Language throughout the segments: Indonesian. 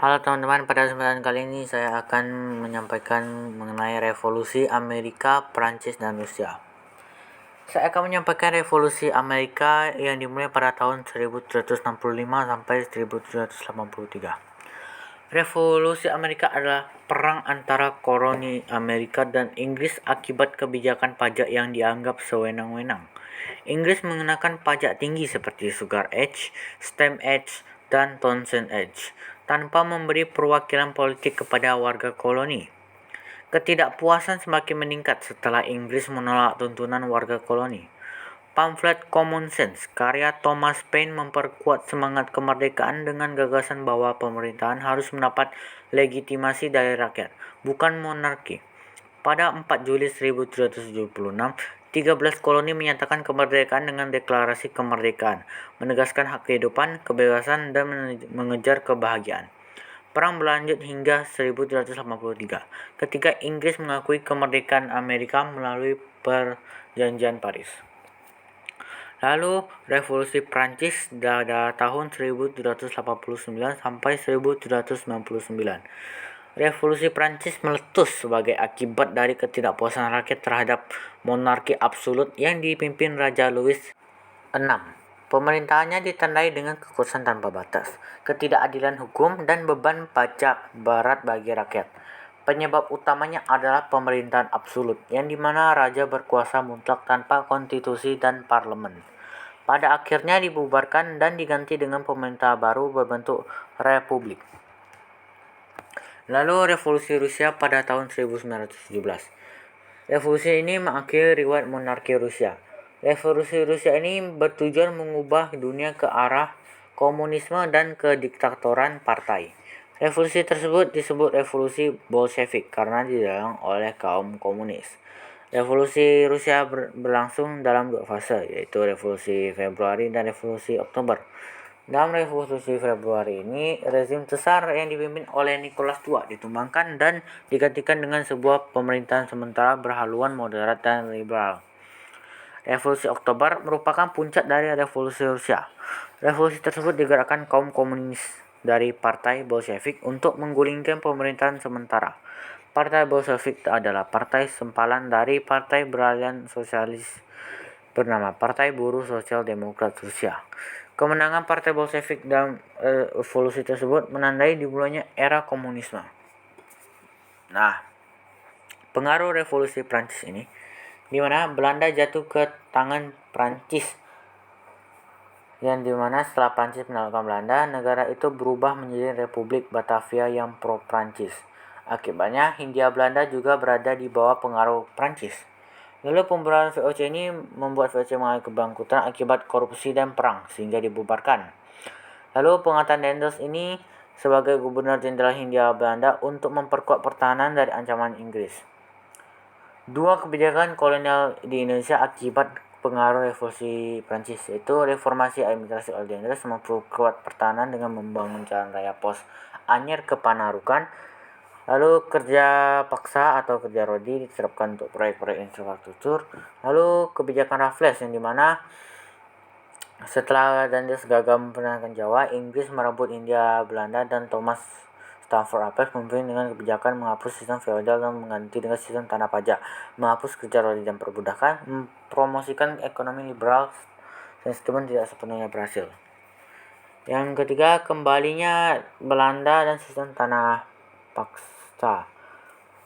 Halo teman-teman, pada kesempatan kali ini saya akan menyampaikan mengenai revolusi Amerika, Prancis, dan Rusia. Saya akan menyampaikan revolusi Amerika yang dimulai pada tahun 1765 sampai 1783. Revolusi Amerika adalah perang antara koloni Amerika dan Inggris akibat kebijakan pajak yang dianggap sewenang-wenang. Inggris mengenakan pajak tinggi seperti Sugar Age, Stamp Age, dan Townshend Age, tanpa memberi perwakilan politik kepada warga koloni. Ketidakpuasan semakin meningkat setelah Inggris menolak tuntunan warga koloni. Pamflet Common Sense karya Thomas Paine memperkuat semangat kemerdekaan dengan gagasan bahwa pemerintahan harus mendapat legitimasi dari rakyat, bukan monarki. Pada 4 Juli 1776, 13 koloni menyatakan kemerdekaan dengan deklarasi kemerdekaan, menegaskan hak kehidupan, kebebasan, dan mengejar kebahagiaan. Perang berlanjut hingga 1783, ketika Inggris mengakui kemerdekaan Amerika melalui Perjanjian Paris. Lalu revolusi Prancis pada tahun 1789 sampai 1799. Revolusi Prancis meletus sebagai akibat dari ketidakpuasan rakyat terhadap monarki absolut yang dipimpin Raja Louis VI. Pemerintahannya ditandai dengan kekuasaan tanpa batas, ketidakadilan hukum, dan beban pajak berat bagi rakyat. Penyebab utamanya adalah pemerintahan absolut, yang dimana raja berkuasa mutlak tanpa konstitusi dan parlemen. Pada akhirnya dibubarkan dan diganti dengan pemerintah baru berbentuk republik. Lalu revolusi Rusia pada tahun 1917. Revolusi ini mengakhiri riwayat monarki Rusia. Revolusi Rusia ini bertujuan mengubah dunia ke arah komunisme dan kediktatoran partai. Revolusi tersebut disebut revolusi Bolshevik karena didorong oleh kaum komunis. Revolusi Rusia berlangsung dalam 2 fase, yaitu revolusi Februari dan revolusi Oktober. Dalam revolusi Februari ini, rezim Tsar yang dipimpin oleh Nicholas II ditumbangkan dan digantikan dengan sebuah pemerintahan sementara berhaluan moderat dan liberal. Revolusi Oktober merupakan puncak dari revolusi Rusia. Revolusi tersebut digerakkan kaum komunis dari Partai Bolshevik untuk menggulingkan pemerintahan sementara. Partai Bolshevik adalah partai sempalan dari partai beralian sosialis bernama Partai Buruh Sosial Demokrat Rusia. Kemenangan Partai Bolshevik dalam revolusi tersebut menandai dimulainya era komunisme. Nah, pengaruh revolusi Prancis ini, di mana Belanda jatuh ke tangan Prancis, yang dimana setelah Prancis menaklukkan Belanda, negara itu berubah menjadi Republik Batavia yang pro-Prancis. Akibatnya, Hindia Belanda juga berada di bawah pengaruh Prancis. Lalu pembubaran VOC ini membuat VOC mengalami kebangkrutan akibat korupsi dan perang, sehingga dibubarkan. Lalu pengangkatan Daendels ini sebagai Gubernur Jenderal Hindia Belanda untuk memperkuat pertahanan dari ancaman Inggris. 2 kebijakan kolonial di Indonesia akibat pengaruh revolusi Prancis, yaitu reformasi administrasi oleh Daendels, memperkuat pertahanan dengan membangun jalan raya pos Anyer ke Panarukan. Lalu kerja paksa atau kerja rodi diterapkan untuk proyek-proyek infrastruktur. Lalu kebijakan Raffles, yang dimana setelah Daendels gagal mempertahankan Jawa, Inggris merebut Hindia Belanda, dan Thomas Stamford Raffles memimpin dengan kebijakan menghapus sistem feodal dan mengganti dengan sistem tanah pajak, menghapus kerja rodi dan perbudakan, mempromosikan ekonomi liberal, dan sistem tidak sepenuhnya berhasil. Yang ketiga, kembalinya Belanda dan sistem tanah paksa.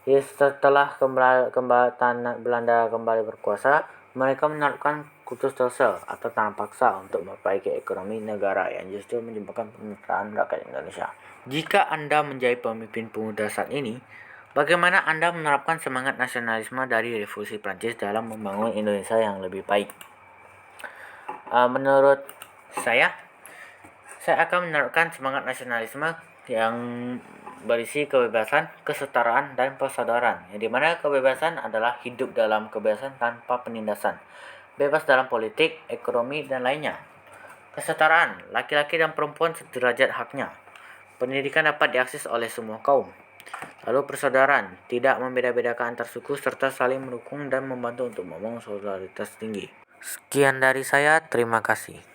Jadi setelah Belanda kembali berkuasa, mereka menerapkan Kultusstelsel atau tanah paksa untuk memperbaiki ekonomi negara yang justru menyebabkan penderitaan rakyat Indonesia. Jika Anda menjadi pemimpin pemuda saat ini, bagaimana Anda menerapkan semangat nasionalisme dari revolusi Prancis dalam membangun Indonesia yang lebih baik? Menurut saya akan menerapkan semangat nasionalisme yang berisi kebebasan, kesetaraan, dan persaudaraan, yang dimana kebebasan adalah hidup dalam kebebasan tanpa penindasan, bebas dalam politik, ekonomi, dan lainnya. Kesetaraan, laki-laki dan perempuan sederajat haknya. Pendidikan dapat diakses oleh semua kaum. Lalu persaudaraan, tidak membeda-bedakan antar suku serta saling mendukung dan membantu untuk membangun solidaritas tinggi. Sekian dari saya, terima kasih.